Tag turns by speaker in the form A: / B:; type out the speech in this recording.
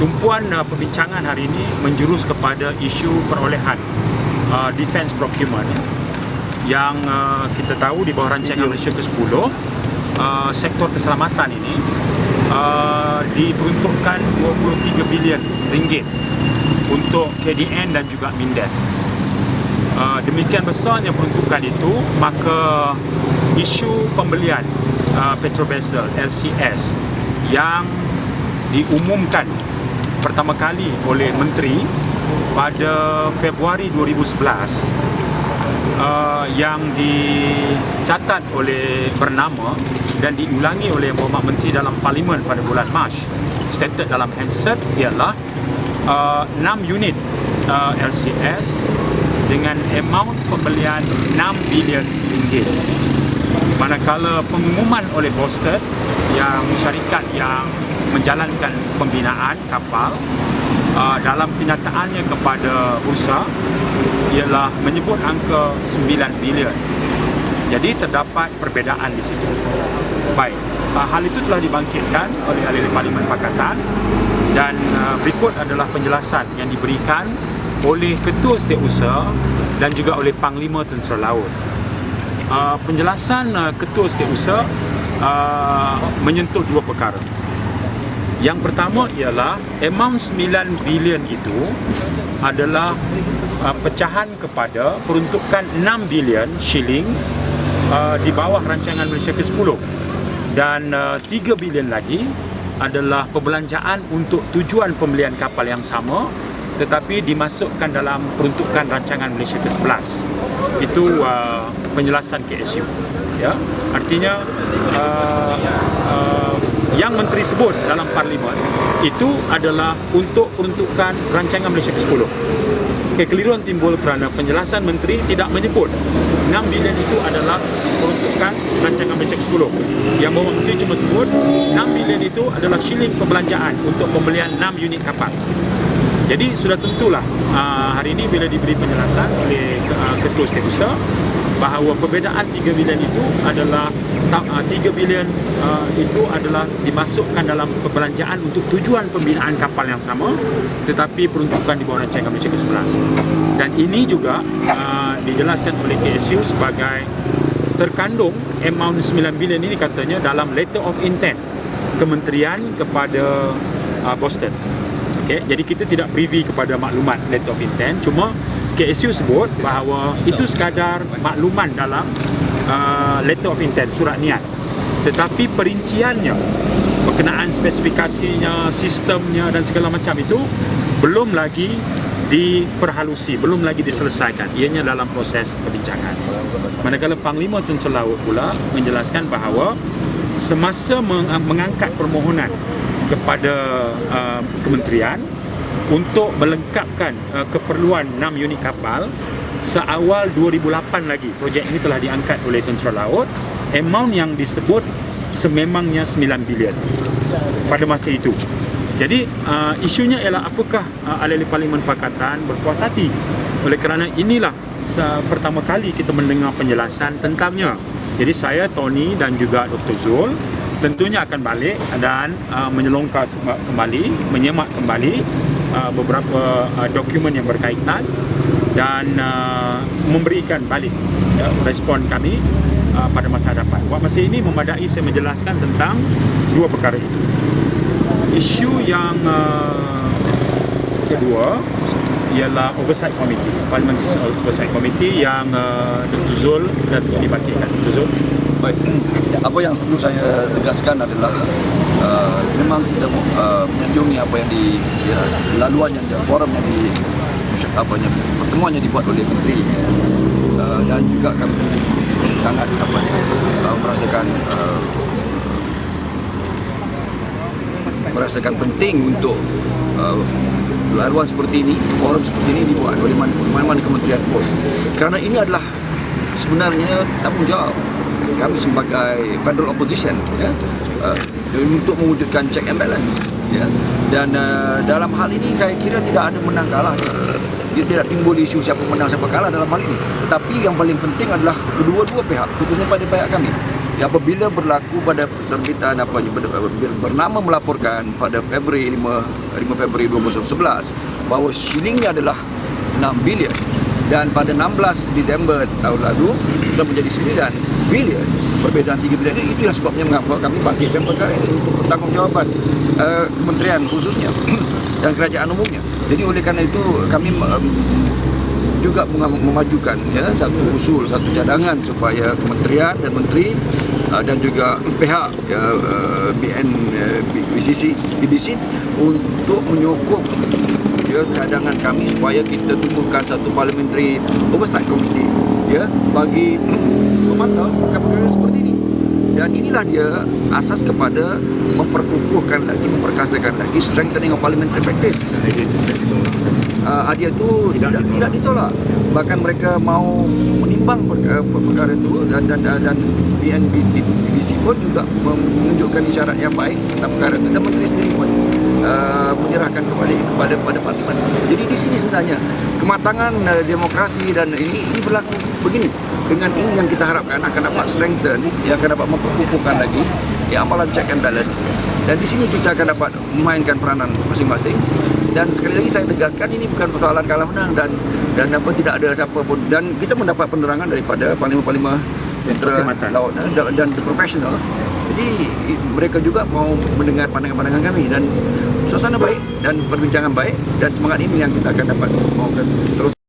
A: tumpuan perbincangan hari ini menjurus kepada isu perolehan defense procurement yang kita tahu di bawah rancangan Malaysia ke-10 sektor keselamatan ini diperuntukkan 23 bilion ringgit untuk KDN dan juga MINDEF. Demikian besarnya peruntukan itu, maka isu pembelian petrol vessel LCS yang diumumkan pertama kali oleh Menteri pada Februari 2011 yang dicatat oleh bernama dan diulangi oleh Mohd Menteri dalam Parlimen pada bulan Mac, stated dalam Hansard ialah 6 unit LCS dengan amount pembelian 6 bilion ringgit. Manakala pengumuman oleh Boston yang syarikat yang menjalankan pembinaan kapal dalam kenyataannya kepada bursa ialah menyebut angka 9 bilion. Jadi terdapat perbezaan di situ. Baik, hal itu telah dibangkitkan oleh ahli Parlimen Pakatan dan berikut adalah penjelasan yang diberikan oleh Ketua Setiausaha dan juga oleh Panglima Tentera Laut. Penjelasan Ketua Setiausaha menyentuh dua perkara. Yang pertama ialah amount 9 bilion itu adalah pecahan kepada peruntukan 6 bilion shilling di bawah rancangan Malaysia ke-10 dan 3 bilion lagi adalah perbelanjaan untuk tujuan pembelian kapal yang sama tetapi dimasukkan dalam peruntukan rancangan Malaysia ke-11. Itu penjelasan KSU, ya. Artinya yang Menteri sebut dalam Parlimen itu adalah untuk peruntukan rancangan Malaysia ke-10. Kekeliruan timbul kerana penjelasan Menteri tidak menyebut 6 bilion itu adalah peruntukan rancangan Malaysia ke-10. Yang Mohd Menteri cuma sebut 6 bilion itu adalah shilling perbelanjaan untuk pembelian 6 unit kapal. Jadi sudah tentulah hari ini bila diberi penjelasan oleh Ketua Setiausaha bahawa perbezaan 3 bilion itu adalah 3 bilion itu adalah dimasukkan dalam perbelanjaan untuk tujuan pembinaan kapal yang sama tetapi peruntukan di bawah rancangan Malaysia ke-11. Dan ini juga dijelaskan oleh KSU sebagai terkandung amount 9 bilion ini katanya dalam letter of intent kementerian kepada Boston. Okay, jadi kita tidak privy kepada maklumat letter of intent, cuma KSU sebut bahawa itu sekadar makluman dalam letter of intent, surat niat. Tetapi perinciannya, berkenaan spesifikasinya, sistemnya dan segala macam itu belum lagi diperhalusi, belum lagi diselesaikan. Ianya dalam proses perbincangan. Manakala Panglima Tentera Laut pula menjelaskan bahawa semasa mengangkat permohonan kepada kementerian untuk melengkapkan keperluan 6 unit kapal seawal 2008 lagi projek ini telah diangkat oleh Tentera Laut. Amount yang disebut sememangnya 9 bilion pada masa itu. Jadi isunya ialah apakah ahli Parlimen Pakatan berpuas hati oleh kerana inilah pertama kali kita mendengar penjelasan tentangnya. Jadi saya, Tony dan juga Dr. Zul tentunya akan balik dan menyelongkar kembali, menyemak kembali beberapa dokumen yang berkaitan dan memberikan balik respon kami pada masa hadapan. Buat masa ini memadai saya menjelaskan tentang dua perkara itu. Isu yang kedua ialah Oversight Committee, Parliamentary Oversight Committee yang Dr. Zul dan dibangkitkan. Dr. Zul.
B: Baik, apa yang perlu saya tegaskan adalah memang kita menyanjungi apa yang laluan yang forum yang pertemuan yang dibuat oleh Menteri dan juga kami sangat merasakan penting untuk laluan seperti ini, forum seperti ini dibuat oleh mana-mana kementerian pun, kerana ini adalah sebenarnya tanggungjawab kami sebagai federal opposition, ya, untuk mewujudkan check and balance, ya. Dan dalam hal ini saya kira tidak ada menang kalah. Dia tidak timbul isu siapa menang siapa kalah dalam hal ini. Tetapi yang paling penting adalah kedua-dua pihak, khususnya pada pihak kami, apabila berlaku pada terbitan bernama melaporkan pada Februari 5 Februari 2011 bahawa shillingnya adalah 6 bilion dan pada 16 Disember tahun lalu sudah menjadi 9 bilion, perbezaan 3 bilion ini. Itulah sebabnya mengapa kami bangkitkan perkara ini untuk pertanggungjawaban kementerian khususnya dan kerajaan umumnya. Jadi oleh kerana itu kami juga memajukan satu usul, satu cadangan supaya kementerian dan menteri dan juga pihak BBC untuk menyokong cadangan kami supaya kita tubuhkan satu parliamentary oversight committee bagi memantau perkara-perkara seperti ini. Dan inilah dia asas kepada memperkukuhkan lagi, memperkasakan lagi strengthening of parliamentary practice. Hadiah itu tidak ditolak. Bahkan mereka mau menimbang perkara itu dan BBC pun juga menunjukkan isyarat yang baik tentang perkara itu dan menteri sendiri pun menyerahkan kepada parlimen. Jadi di sini sebenarnya kematangan demokrasi dan ini berlaku begini. Dengan ini yang kita harapkan akan dapat strengthen, yang akan dapat memperkukuhkan lagi amalan check and balance. Dan di sini kita akan dapat memainkan peranan masing-masing. Dan sekali lagi saya tegaskan ini bukan persoalan kalah menang dan tidak ada siapa pun, dan kita mendapat penerangan daripada panglima-panglima tentera laut dan the professionals. Jadi mereka juga mau mendengar pandangan-pandangan kami dan suasana baik dan perbincangan baik dan semangat ini yang kita akan dapat mahukan terus.